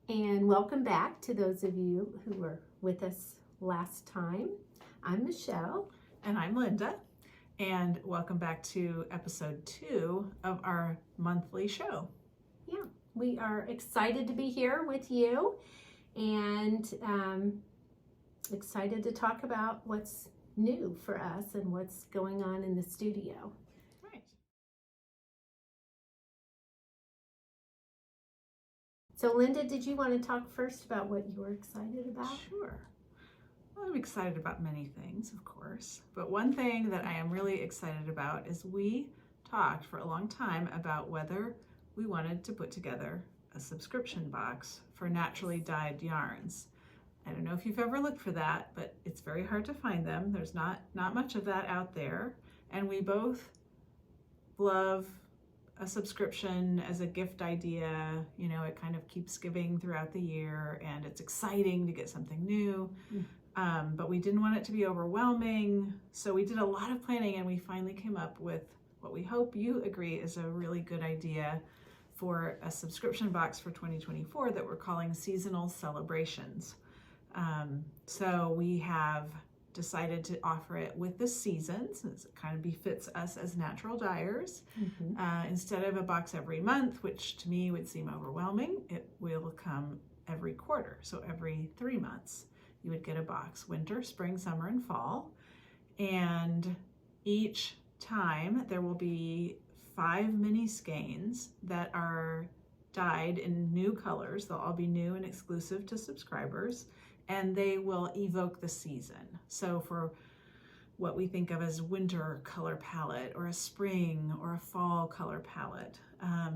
And welcome back to those of you who were with us last time. I'm Michelle. And I'm Linda. And welcome back to episode 2 of our monthly show. Yeah, we are excited to be here with you and excited to talk about what's new for us and what's going on in the studio. Right. So Linda, did you want to talk first about what you were excited about? Sure. Well, I'm excited about many things, of course. But one thing that I am really excited about is we talked for a long time about whether we wanted to put together a subscription box for naturally dyed yarns. I don't know if you've ever looked for that, but it's very hard to find them. There's not much of that out there. And we both love a subscription as a gift idea. You know, it kind of keeps giving throughout the year and it's exciting to get something new. But we didn't want it to be overwhelming. So we did a lot of planning and we finally came up with what we hope you agree is a really good idea for a subscription box for 2024 that we're calling Seasonal Celebrations. So we have decided to offer it with the seasons, since it kind of befits us as natural dyers. Instead of a box every month, which to me would seem overwhelming, it will come every quarter. So every 3 months, you would get a box, winter, spring, summer, and fall. And each time there will be 5 mini skeins that are dyed in new colors. They'll all be new and exclusive to subscribers, and they will evoke the season. So for what we think of as winter color palette or a spring or a fall color palette.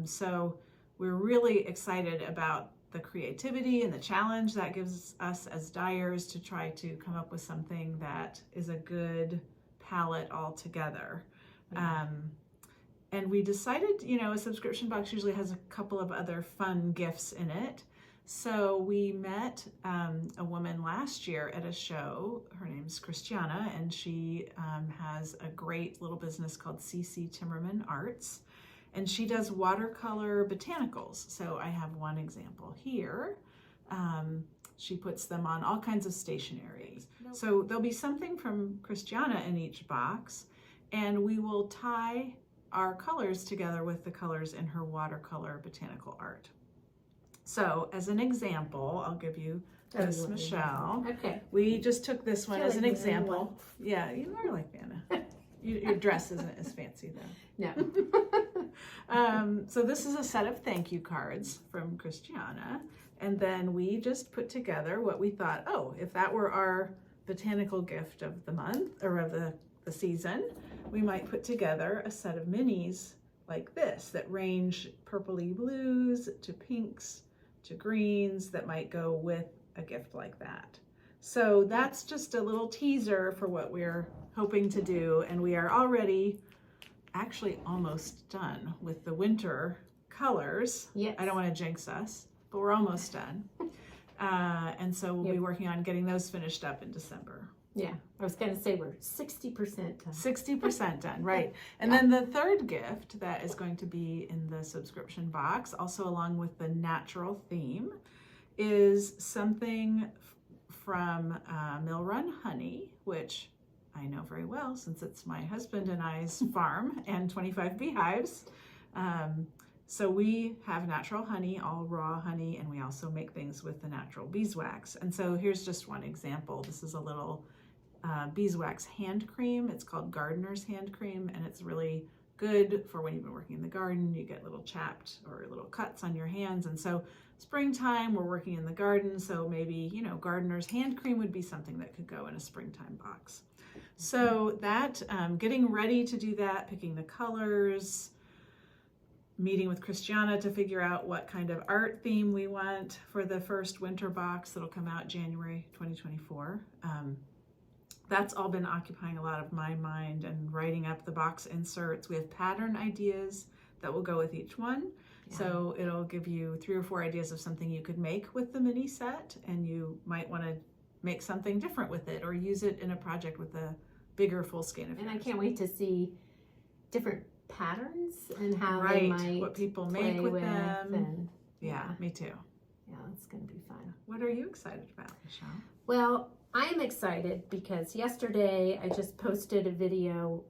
So we're really excited about the creativity and the challenge that gives us as dyers to try to come up with something that is a good palette altogether. And we decided, you know, a subscription box usually has a couple of other fun gifts in it. So we met a woman last year at a show. Her name's Christiana, and she has a great little business called CC Timmerman Arts. And she does watercolor botanicals. So I have one example here. She puts them on all kinds of stationery. So there'll be something from Christiana in each box, and we will tie our colors together with the colors in her watercolor botanical art. So as an example, I'll give you this, Michelle. Okay. We just took this one as an like example. Yeah, you are like Vanna. Your dress isn't as fancy though. No. So this is a set of thank you cards from Christiana. And then we just put together what we thought, oh, if that were our botanical gift of the month or of the season, we might put together a set of minis like this that range purpley blues to pinks to greens that might go with a gift like that. So that's just a little teaser for what we're hoping to do, and we are already actually almost done with the winter colors. Yes. I don't want to jinx us, but we're almost done. And so we'll be working on getting those finished up in December. Yeah, I was going to say we're 60% done. 60% done, right. And then the third gift that is going to be in the subscription box, also along with the natural theme, is something from Mill Run Honey, which I know very well since it's my husband and I's farm and 25 beehives. So we have natural honey, all raw honey, and we also make things with the natural beeswax. And so here's just one example. This is a little beeswax hand cream. It's called Gardener's Hand Cream, and it's really good for when you've been working in the garden. You get little chapped or little cuts on your hands. And so springtime, we're working in the garden, so maybe, you know, Gardener's Hand Cream would be something that could go in a springtime box. So that, getting ready to do that, picking the colors, meeting with Christiana to figure out what kind of art theme we want for the first winter box that'll come out January 2024. That's all been occupying a lot of my mind, and writing up the box inserts. We have pattern ideas that will go with each one. Yeah. So it'll give you 3 or 4 ideas of something you could make with the mini set, and you might want to make something different with it or use it in a project with a bigger full skein of And yarns. I can't wait to see different patterns and how right, they might what people play make with them. And, yeah, me too. Yeah, it's going to be fun. What are you excited about, Michelle? Well, I'm excited because yesterday I just posted a video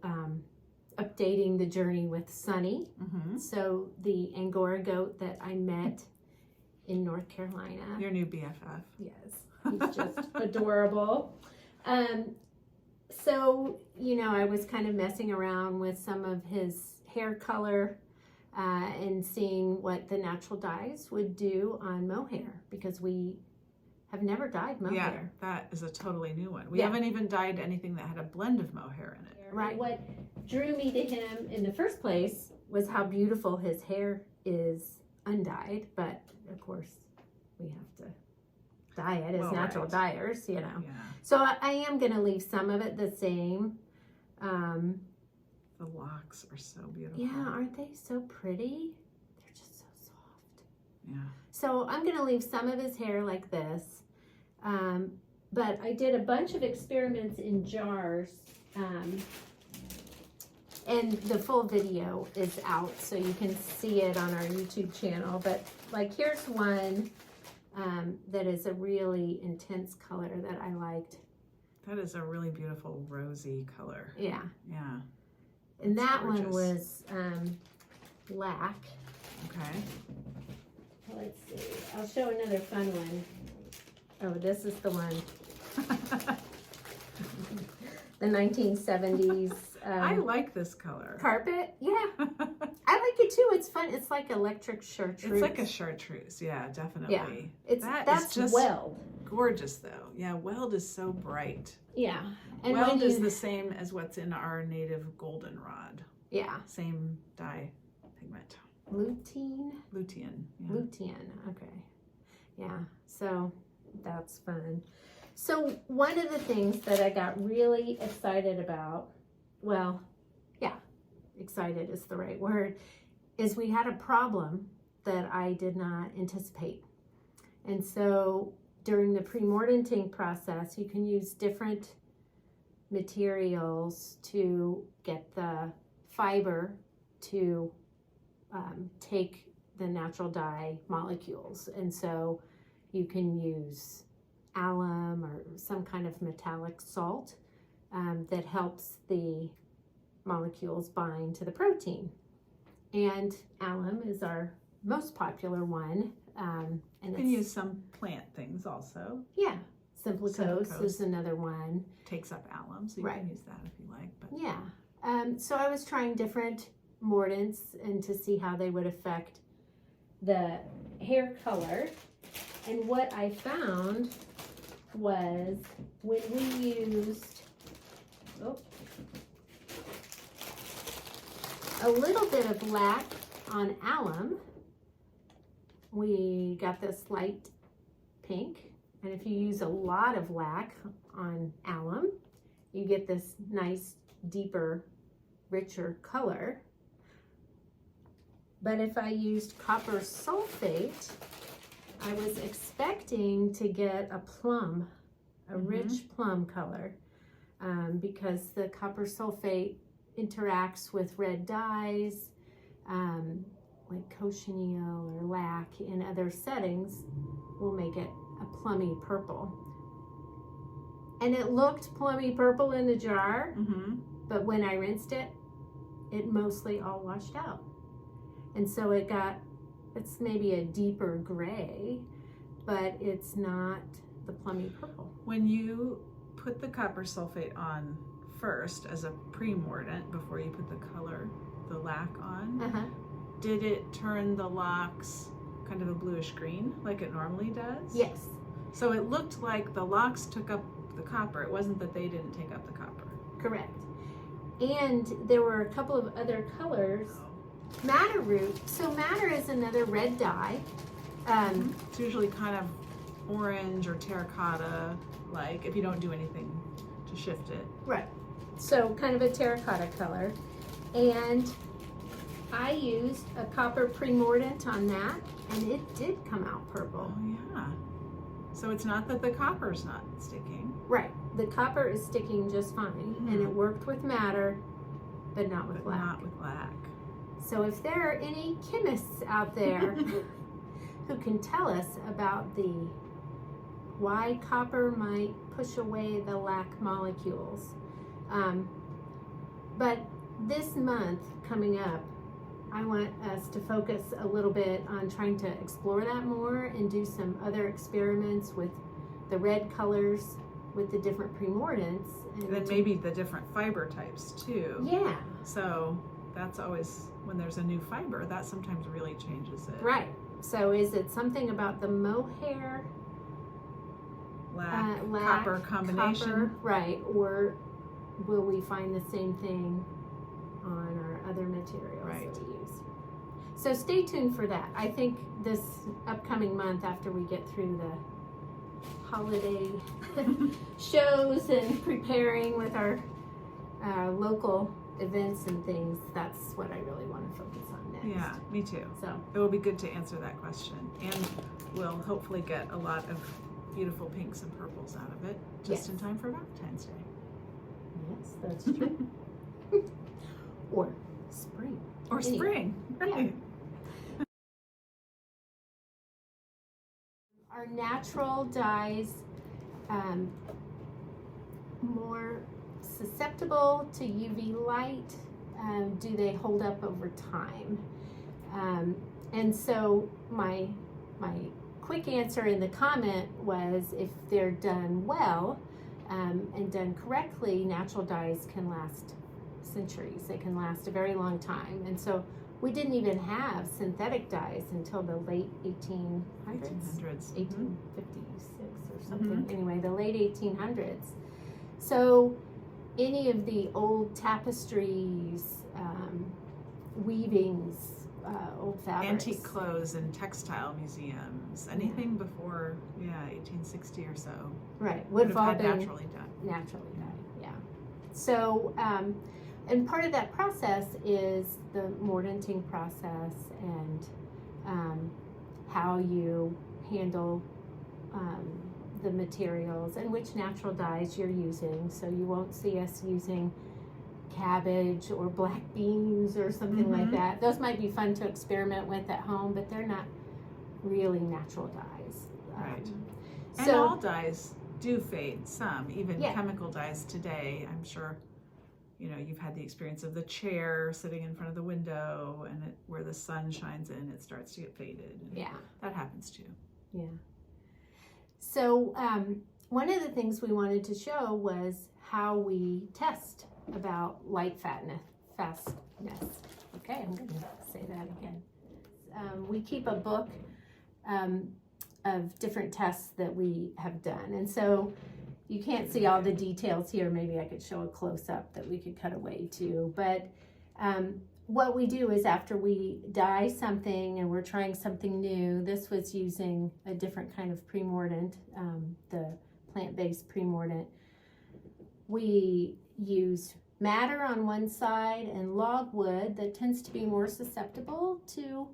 updating the journey with Sonny. Mm-hmm. So the Angora goat that I met in North Carolina. Your new BFF. Yes, he's just adorable. So, you know, I was kind of messing around with some of his hair color and seeing what the natural dyes would do on mohair, because we have never dyed mohair. Yeah, that is a totally new one. We Yeah. haven't even dyed anything that had a blend of mohair in it. Right. What drew me to him in the first place was how beautiful his hair is undyed, but of course we have to dye it as Well, natural right. dyers, you know. Yeah. So I am going to leave some of it the same. The locks are so beautiful. Yeah, aren't they so pretty? They're just so soft. Yeah. So I'm going to leave some of his hair like this. But I did a bunch of experiments in jars. And the full video is out, so you can see it on our YouTube channel. But like, here's one that is a really intense color that I liked. That is a really beautiful rosy color. Yeah. Yeah. And That's that one gorgeous. was black. Okay. Let's see. I'll show another fun one. Oh, this is the one. The 1970s I like this color. carpet. Yeah, I like it too. It's fun. It's like electric chartreuse. It's like a chartreuse. Yeah, definitely. Yeah. That's That's just weld. gorgeous though. Yeah, weld is so bright. Yeah. And Weld when is you, the same as what's in our native goldenrod. yeah, Same dye pigment. lutein. Lutein. Yeah. Lutein. Okay. Yeah. So that's fun. So one of the things that I got really excited about, well, yeah, excited is the right word, is we had a problem that I did not anticipate. And so during the pre-mordanting process, you can use different materials to get the fiber to take the natural dye molecules. And so you can use alum or some kind of metallic salt that helps the molecules bind to the protein. And alum is our most popular one. And You can use some plant things also. yeah, simplicose Simplicose. is another one. Takes up alum, so you Right. can use that if you like. But Yeah. So I was trying different mordants and to see how they would affect the hair color. And what I found was when we used a little bit of lac on alum, we got this light pink. And if you use a lot of lac on alum, you get this nice, deeper, richer color. But if I used copper sulfate, I was expecting to get a plum, a rich plum color, because the copper sulfate interacts with red dyes, like cochineal or lac in other settings, will make it a plummy purple. And it looked plummy purple in the jar, but when I rinsed it, it mostly all washed out. And so it's maybe a deeper gray, but it's not the plummy purple. when you put the copper sulfate on first as a pre-mordant before you put the color, the lac on, did it turn the locks kind of a bluish green like it normally does? Yes. So it looked like the locks took up the copper. It wasn't that they didn't take up the copper. Correct. And there were a couple of other colors. Madder root. So madder is another red dye. It's usually kind of orange or terracotta, like if you don't do anything to shift it. Right. So kind of a terracotta color. And I used a copper pre-mordant on that, and it did come out purple. Oh yeah. So it's not that the copper's not sticking. Right. The copper is sticking just fine, and it worked with madder, but not with lac. Not with lac. So if there are any chemists out there who can tell us about why copper might push away the lac molecules. But this month coming up, I want us to focus a little bit on trying to explore that more and do some other experiments with the red colors, with the different primordants. And then maybe the different fiber types too. Yeah. So that's always, when there's a new fiber, that sometimes really changes it. Right. So is it something about the mohair, lac copper combination? Copper, right. Or will we find the same thing on our other materials Right. that we use? So stay tuned for that. I think this upcoming month, after we get through the holiday shows and preparing with our local events and things, that's what I really want to focus on next. Yeah, me too. So it will be good to answer that question, and we'll hopefully get a lot of beautiful pinks and purples out of it just Yes. in time for Valentine's Day. yes, that's true. Or spring. Or Anyway, spring, right? Are natural dyes more susceptible to UV light? Do they hold up over time? And so my quick answer in the comment was, if they're done well and done correctly, natural dyes can last centuries. They can last a very long time. And so we didn't even have synthetic dyes until the late 1800s. 1856 or something. Anyway, the late 1800s. So any of the old tapestries, weavings, old fabrics. Antique clothes and textile museums, anything before 1860 or so. Right, would have all had been naturally done. Naturally done, yeah. So, and part of that process is the mordanting process and how you handle the materials and which natural dyes you're using. So you won't see us using cabbage or black beans or something like that. Those might be fun to experiment with at home, but they're not really natural dyes. Right. So, And all dyes do fade, some, even Yeah. chemical dyes today. I'm sure, you've had the experience of the chair sitting in front of the window and where the sun shines in, it starts to get faded. And yeah. that happens too. Yeah. So one of the things we wanted to show was how we test about light fastness. Okay, I'm going to say that again. We keep a book of different tests that we have done. And so you can't see all the details here. Maybe I could show a close-up that we could cut away to. But what we do is, after we dye something and we're trying something new, this was using a different kind of primordant, the plant-based primordant. We use madder on one side and logwood that tends to be more susceptible to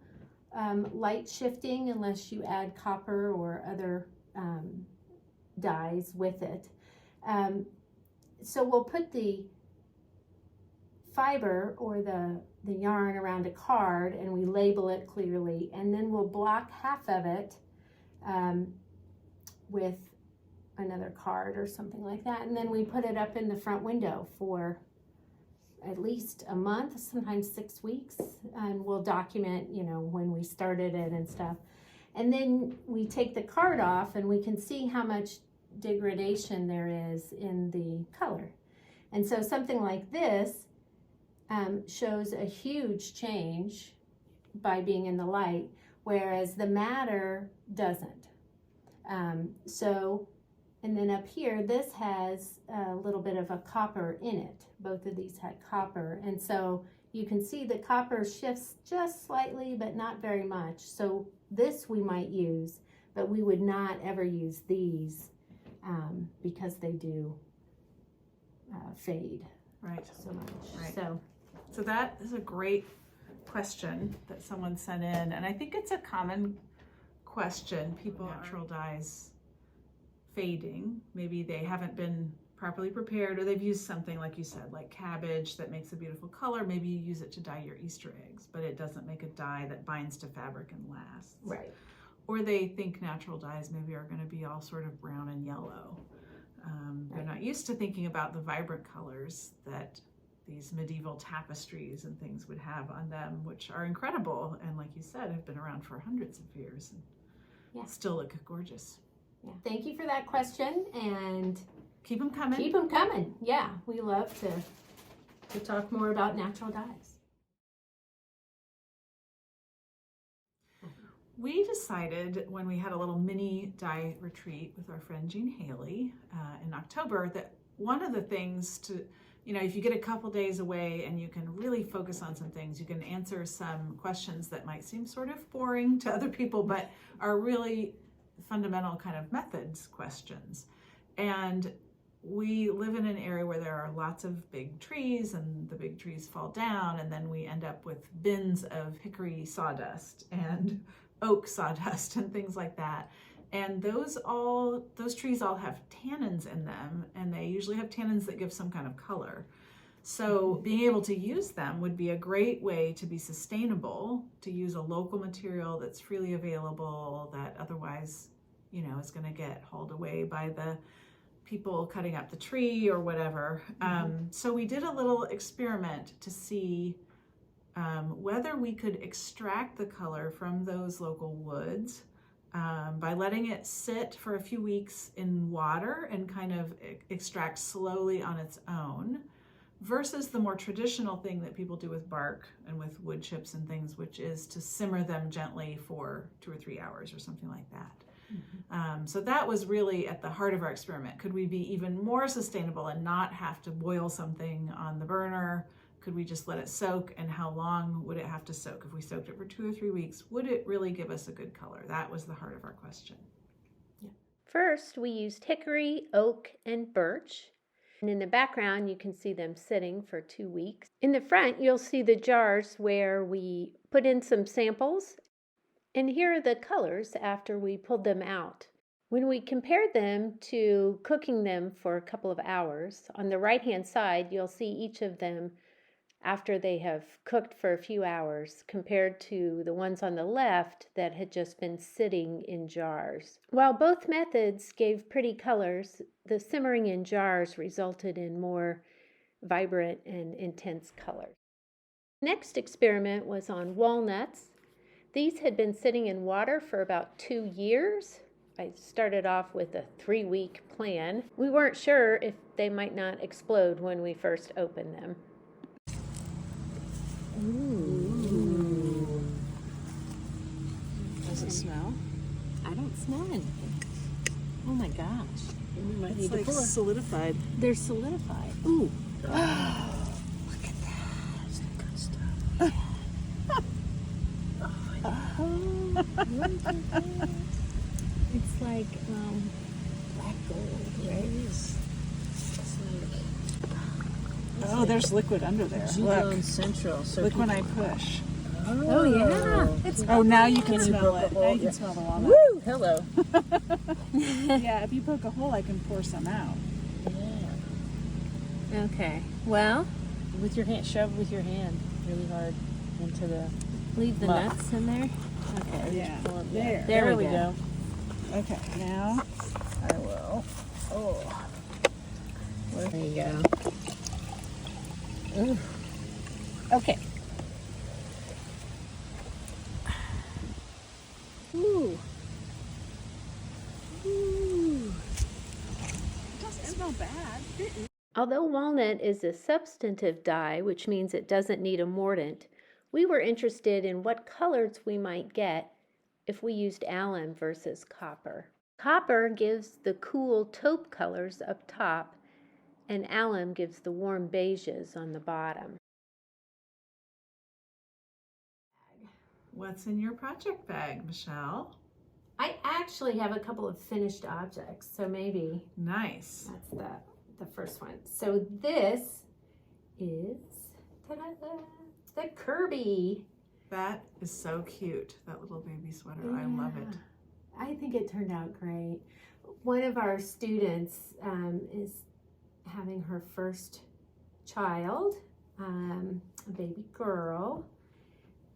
light shifting unless you add copper or other dyes with it. So we'll put the fiber or the yarn around a card and we label it clearly, and then we'll block half of it with another card or something like that, and then we put it up in the front window for at least a month, sometimes 6 weeks, and we'll document, when we started it and stuff. And then we take the card off and we can see how much degradation there is in the color. And so something like this shows a huge change by being in the light, whereas the madder doesn't. And then up here, this has a little bit of a copper in it. Both of these had copper. And so you can see the copper shifts just slightly, but not very much. So this we might use, but we would not ever use these because they do fade so much. Right. So that is a great question that someone sent in. And I think it's a common question. People, natural dyes fading. Maybe they haven't been properly prepared, or they've used something, like you said, like cabbage that makes a beautiful color. Maybe you use it to dye your Easter eggs, but it doesn't make a dye that binds to fabric and lasts. Right. or they think natural dyes maybe are going to be all sort of brown and yellow. They're not used to thinking about the vibrant colors that these medieval tapestries and things would have on them, which are incredible and, like you said, have been around for hundreds of years and still look gorgeous. Yeah. Thank you for that question, and keep them coming. Keep them coming. Yeah, we love to talk more about natural dyes. We decided when we had a little mini dye retreat with our friend Jean Haley in October that one of the things to, if you get a couple days away and you can really focus on some things, you can answer some questions that might seem sort of boring to other people, but are really fundamental kind of methods questions. And we live in an area where there are lots of big trees, and the big trees fall down, and then we end up with bins of hickory sawdust and oak sawdust and things like that. And those trees all have tannins in them, and they usually have tannins that give some kind of color. So being able to use them would be a great way to be sustainable, to use a local material that's freely available that otherwise, is going to get hauled away by the people cutting up the tree or whatever. So we did a little experiment to see whether we could extract the color from those local woods by letting it sit for a few weeks in water and kind of extract slowly on its own, versus the more traditional thing that people do with bark and with wood chips and things, which is to simmer them gently for 2 or 3 hours or something like that. So that was really at the heart of our experiment. Could we be even more sustainable and not have to boil something on the burner? Could we just let it soak, and how long would it have to soak? If we soaked it for 2 or 3 weeks, would it really give us a good color? That was the heart of our question. Yeah. First, we used hickory, oak, and birch. And in the background, you can see them sitting for 2 weeks. In the front, you'll see the jars where we put in some samples. And here are the colors after we pulled them out. When we compared them to cooking them for a couple of hours, on the right-hand side, you'll see each of them after they have cooked for a few hours compared to the ones on the left that had just been sitting in jars. While both methods gave pretty colors, the simmering in jars resulted in more vibrant and intense colors. Next experiment was on walnuts. These had been sitting in water for about 2 years. I started off with a 3-week plan. We weren't sure if they might not explode when we first opened them. Ooh. Does it smell? I don't smell anything. Oh my gosh. It's like solidified. They're solidified. Ooh. Look at that. That's the good stuff. It's like black gold, right? It's like oh, there's liquid under there. Look. Central. So Look when I push. Oh yeah. It's now you can smell it. Now you can smell the walnut. woo! Hello. Yeah, if you poke a hole, I can pour some out. Yeah. okay. Well, With your hand, shove with your hand really hard into the. leave the Muck. nuts in there. Okay. Yeah. Pull it- There. There we go. Okay, now I will. Oh. There you go. Ooh. Okay. Ooh. it doesn't smell bad. Although walnut is a substantive dye, which means it doesn't need a mordant, we were interested in what colors we might get if we used alum versus copper. Copper gives the cool taupe colors up top, and alum gives the warm beiges on the bottom. What's in your project bag, Michelle? I actually have a couple of finished objects, so maybe Nice. that's the first one. So this is the Kirby. That is so cute. That little baby sweater. I love it. I think it turned out great. One of our students is having her first child, a baby girl.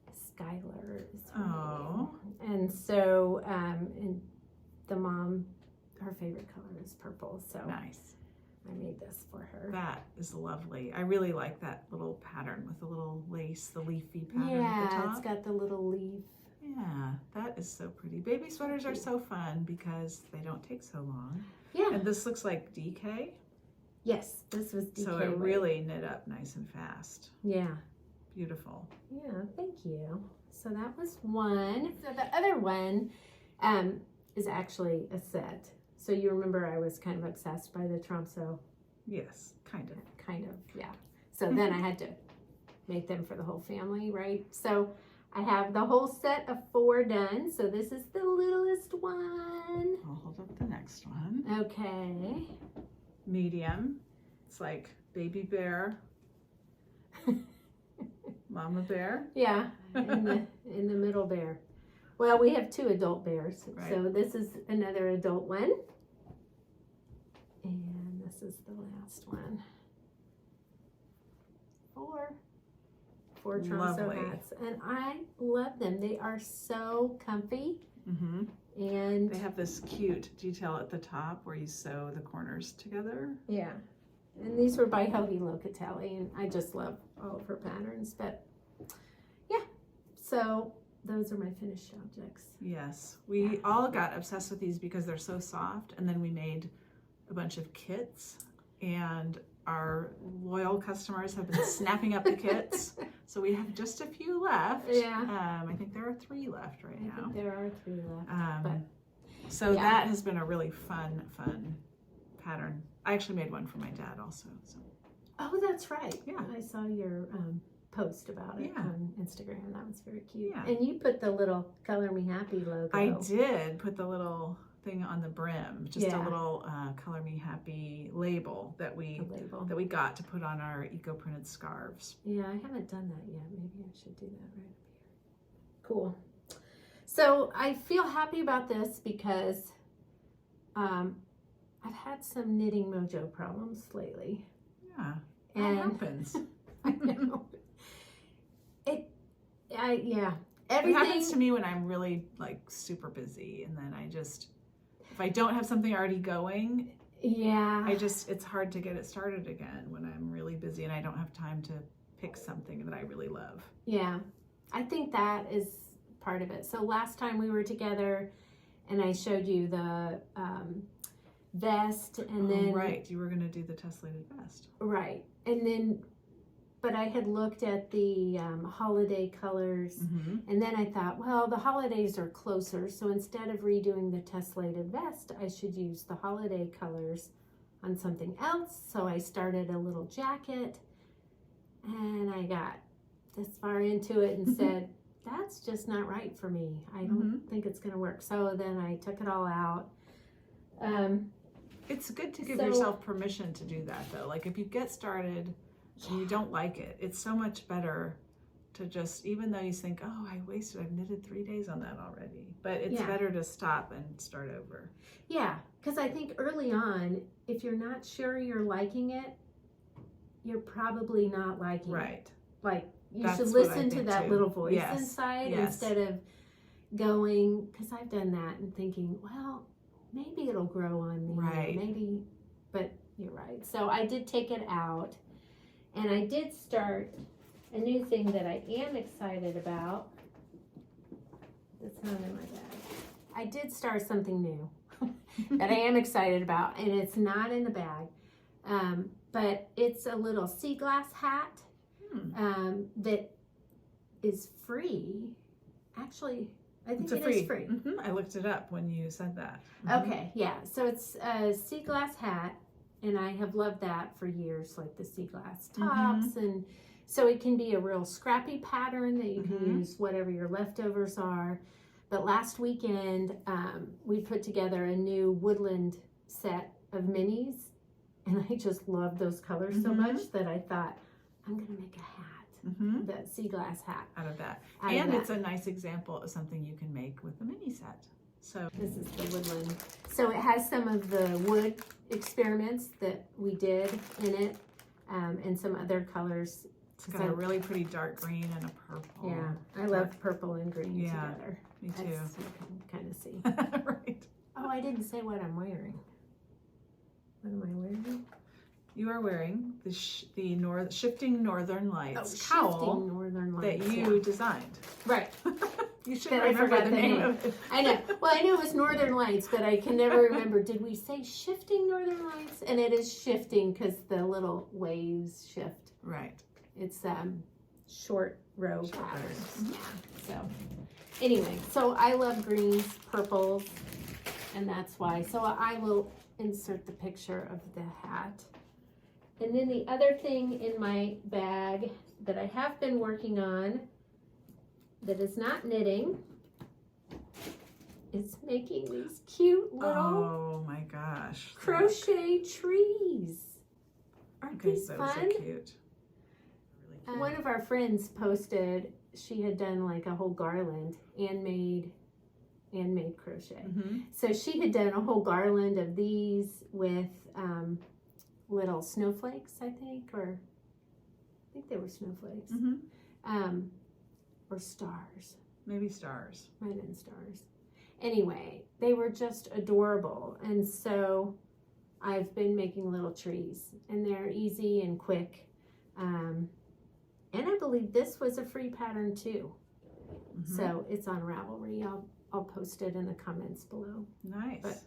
It's Skylar is her Oh. name. And so, and the mom, her favorite color is purple. So Nice. I made this for her. That is lovely. I really like that little pattern with the little lace, the leafy pattern at the Yeah, top. it's got the little leaf. Yeah, that is so pretty. Baby sweaters are so fun because they don't take so long. Yeah. And this looks like DK, Yes, this was DK. so it weight. really knit up nice and fast. Yeah. Beautiful. Yeah, thank you. So that was one. So the other one is actually a set. So you remember I was kind of obsessed by the Tromso, Yes, kind of. yeah. So then I had to make them for the whole family, right? So I have the whole set of 4 done. So this is the littlest one. I'll hold up the next one. Okay. Medium. It's like baby bear, mama bear. Yeah, in the middle bear. Well, we have 2 adult bears. Right. So this is another adult one. And this is the last one. 4 Tromso Lovely. hats. And I love them. They are so comfy. Mm-hmm. And They have this cute detail at the top where you sew the corners together. yeah. And these were by Helgi Locatelli. And I just love all of her patterns. But yeah. So those are my finished objects. Yes, we all got obsessed with these because they're so soft, and then we made a bunch of kits, and our loyal customers have been snapping up the kits, so we have just a few left. Yeah. I think there are 3 left right I now. think there are 3 left. but So yeah. that has been a really fun pattern. I actually made one for my dad also. So Oh, that's right. Yeah. I saw your post about it Yeah. on Instagram. That was very cute. Yeah. And you put the little Color Me Happy logo. I did put the little thing on the brim, just a Yeah. little Color Me Happy label that The label. we got to put on our eco-printed scarves. Yeah, I haven't done that yet. Maybe I should do that right up here. Cool. So I feel happy about this because I've had some knitting mojo problems lately. Yeah, that And happens. I know. Yeah. It Everything. happens to me when I'm really like super busy, and then if I don't have something already going, Yeah. it's hard to get it started again when I'm really busy and I don't have time to pick something that I really love. Yeah, I think that is part of it. So last time we were together and I showed you the vest and then, right, you were going to do the tessellated vest. right. And then, but I had looked at the holiday colors and then I thought, well, the holidays are closer. So instead of redoing the tessellated vest, I should use the holiday colors on something else. So I started a little jacket and I got this far into it and said, that's just not right for me. I don't think it's going to work. So then I took it all out. It's good to give So- yourself permission to do that, though. Like if you get started and you don't like it, it's so much better to just, even though you think, oh, I've knitted 3 days on that already. But it's Yeah. better to stop and start over. Yeah, because I think early on, if you're not sure you're liking it, you're probably not liking it. Right. Like you That's should what I listen to think, that too. little voice Yes, inside yes. instead of going, because I've done that and thinking, well, maybe it'll grow on me. Right. Maybe, but you're right. So I did take it out and I did start a new thing that I am excited about. It's not in my bag. I did start something new that I am excited about, and it's not in the bag. But it's a little sea glass hat that is free. Actually, I think It's it is free. I looked it up when you said that. Mhm. Okay, yeah. So it's a sea glass hat, and I have loved that for years, like the sea glass tops. And so it can be a real scrappy pattern that you can use whatever your leftovers are. But last weekend, we put together a new woodland set of minis, and I just love those colors so much that I thought, I'm going to make a hat, that sea glass hat. Out of that. Out of And that. it's a nice example of something you can make with a mini set. So This is the woodland. So it has some of the wood experiments that we did in it, and some other colors It's got a really pretty dark green and a purple. Yeah, I love purple and green together. Me too. As you can kind of see. Right. Oh, I didn't say what I'm wearing. What am I wearing? You are wearing the shifting Northern Lights cowl Shifting Northern Lights, that you designed. Right. You should That I remember forgot the the name name. of it. I know. Well, I knew it was Northern Lights, but I can never remember. Did we say shifting Northern Lights? And it is shifting because the little waves shift. Right. It's short row Short patterns. rows. Yeah. So anyway, so I love greens, purples, and that's why. So I will insert the picture of the hat. And then the other thing in my bag that I have been working on that is not knitting is making these cute little Oh my gosh. crochet trees. Aren't Okay, these so fun? cute. Really cute. One of our friends posted she had done like a whole garland and made crochet. Mm-hmm. So she had done a whole garland of these with little snowflakes, I think they were snowflakes. Mm-hmm. Or stars. Maybe stars. Might have been stars. Anyway, they were just adorable. And so I've been making little trees, and they're easy and quick. And I believe this was a free pattern too. Mm-hmm. So it's on Ravelry. I'll post it in the comments below. Nice. But-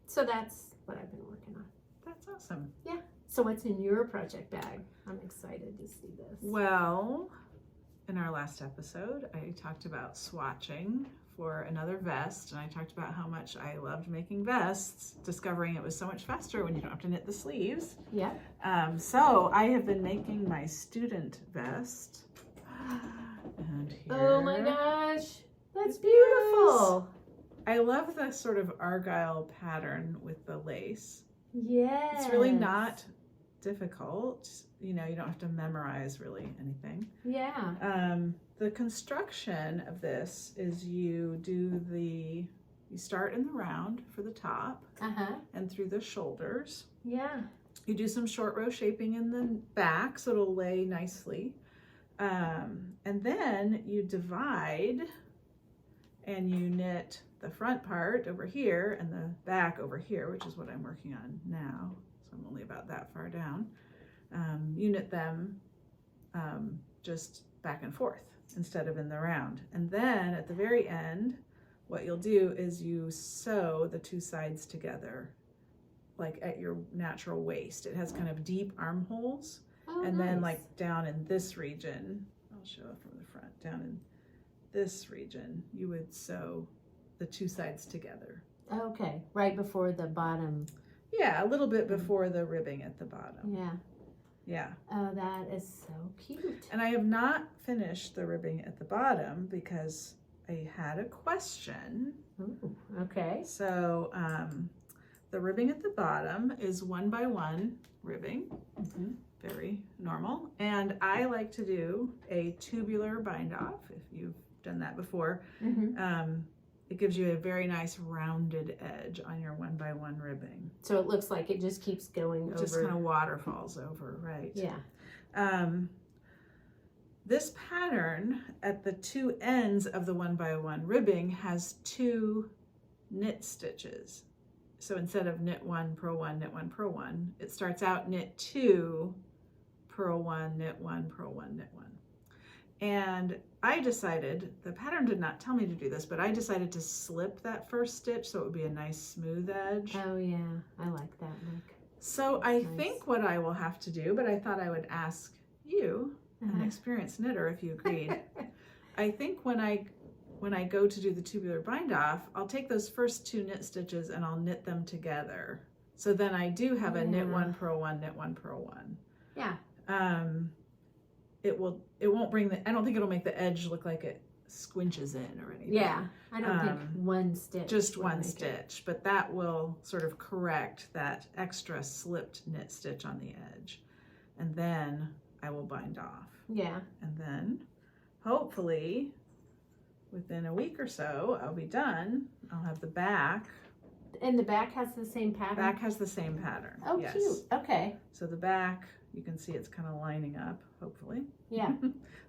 So that's what I've been working on. That's awesome. So what's in your project bag? I'm excited to see this. Well, in our last episode, I talked about swatching for another vest, and I talked about how much I loved making vests, discovering it was so much faster when you don't have to knit the sleeves. Yeah. So I have been making my student vest. And here, Oh my gosh. That's beautiful. I love the sort of argyle pattern with the lace. Yes. It's really not difficult. You know, you don't have to memorize really anything. Yeah. The construction of this is you start in the round for the top Uh-huh. and through the shoulders. Yeah. You do some short row shaping in the back so it'll lay nicely. And then you divide and you knit the front part over here and the back over here, which is what I'm working on now. So I'm only about that far down. You knit them just back and forth instead of in the round. And then at the very end, what you'll do is you sew the two sides together, like at your natural waist. It has kind of deep armholes. Oh, And then nice. like down in this region, I'll show it from the front, down in this region, you would sew the two sides together. Okay. Right before the bottom. Yeah, a little bit before the ribbing at the bottom. Yeah. Yeah. Oh, that is so cute. And I have not finished the ribbing at the bottom because I had a question. Ooh, okay. So the ribbing at the bottom is 1x1 ribbing. Mm-hmm. Very normal. And I like to do a tubular bind off, if you've done that before. Mm-hmm. It gives you a very nice rounded edge on your 1x1 ribbing. So it looks like it just keeps going It over. just kind of waterfalls over, right? Yeah. This pattern at the two ends of the 1x1 ribbing has 2 knit stitches. So instead of knit 1, purl 1, knit 1, purl 1, it starts out knit 2, purl 1, knit 1, purl 1, knit 1. And I decided, the pattern did not tell me to do this, but I decided to slip that first stitch so it would be a nice smooth edge. Oh yeah, I like that look. So I Nice. think what I will have to do, but I thought I would ask you, an Uh-huh. experienced knitter, if you agreed. I think when I go to do the tubular bind off, I'll take those first 2 knit stitches and I'll knit them together. So then I do have a knit Yeah. 1, purl 1, knit 1, purl 1. Yeah. It won't bring I don't think it'll make the edge look like it squinches in or anything. Yeah. I don't think one stitch. Just would one make it. stitch, but that will sort of correct that extra slipped knit stitch on the edge. And then I will bind off. Yeah. And then hopefully within a week or so, I'll be done. I'll have the back. And the back has the same pattern? Back has the same pattern. Oh, yes. cute. Okay. So the back You can see it's kind of lining up, hopefully. Yeah.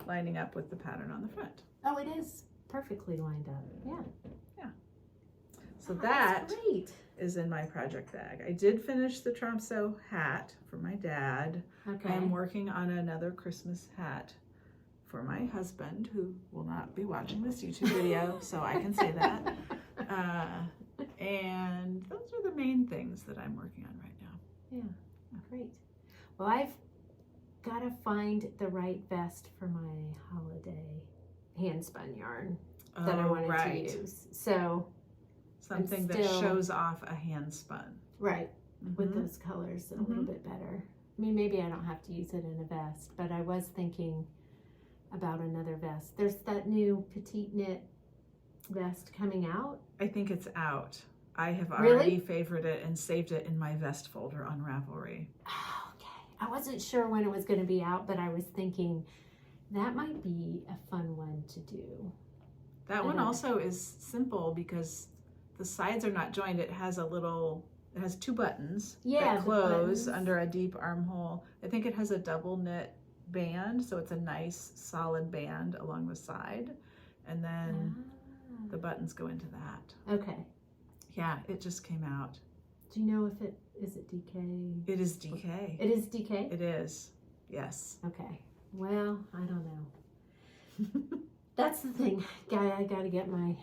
Lining up with the pattern on the front. Oh, it is perfectly lined up. Yeah. So Oh, that that's great. is in my project bag. I did finish the Tromso hat for my dad. Okay. I'm working on another Christmas hat for my husband, who will not be watching this YouTube video, so I can say that. And those are the main things that I'm working on right now. Yeah. Great. Well, I've got to find the right vest for my holiday hand spun yarn that I wanted to use. So something that shows off a hand spun. Right. With those colors a little bit better. I mean, maybe I don't have to use it in a vest, but I was thinking about another vest. There's that new petite knit vest coming out. I think it's out. I have Really? already favored it and saved it in my vest folder on Ravelry. Oh, okay. I wasn't sure when it was going to be out, but I was thinking that might be a fun one to do. That one also is simple because the sides are not joined. It has two buttons that close under a deep armhole. I think it has a double knit band, so it's a nice solid band along the side. And then the buttons go into that. Okay. Yeah, it just came out. Do you know if is it DK? It is DK. It is DK? It is. Yes. Okay. Well, I don't know. That's the thing. I got to get my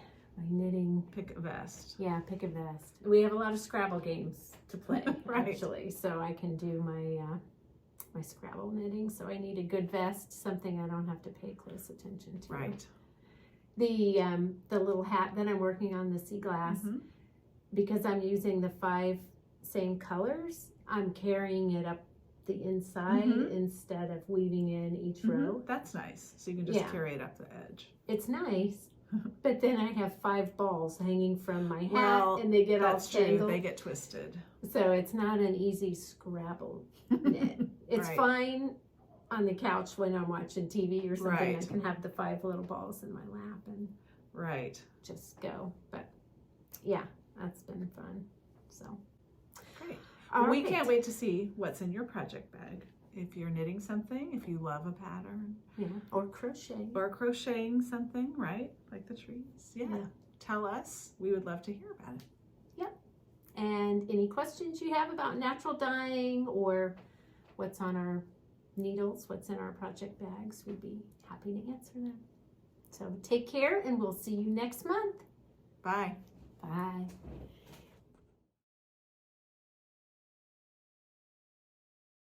knitting. Pick a vest. Yeah, pick a vest. We have a lot of Scrabble games to play, Right. actually, so I can do my Scrabble knitting. So I need a good vest, something I don't have to pay close attention to. Right. The little hat that I'm working on, the sea glass, because I'm using the 5 same colors, I'm carrying it up the inside instead of weaving in each row. That's nice. So you can just carry it up the edge. It's nice, but then I have 5 balls hanging from my hat, and they get all that's true. tangled. They get twisted. So it's not an easy Scrabble knit. It's fine on the couch when I'm watching TV or something. Right. I can have the 5 little balls in my lap and just go. But yeah, that's been fun. So great. All We right. can't wait to see what's in your project bag. If you're knitting something, if you love a pattern. Yeah, or crochet. Or crocheting something, right? Like the trees. Yeah. Tell us. We would love to hear about it. Yep. And any questions you have about natural dyeing or what's on our needles, what's in our project bags, we'd be happy to answer them. So take care, and we'll see you next month. Bye. Bye.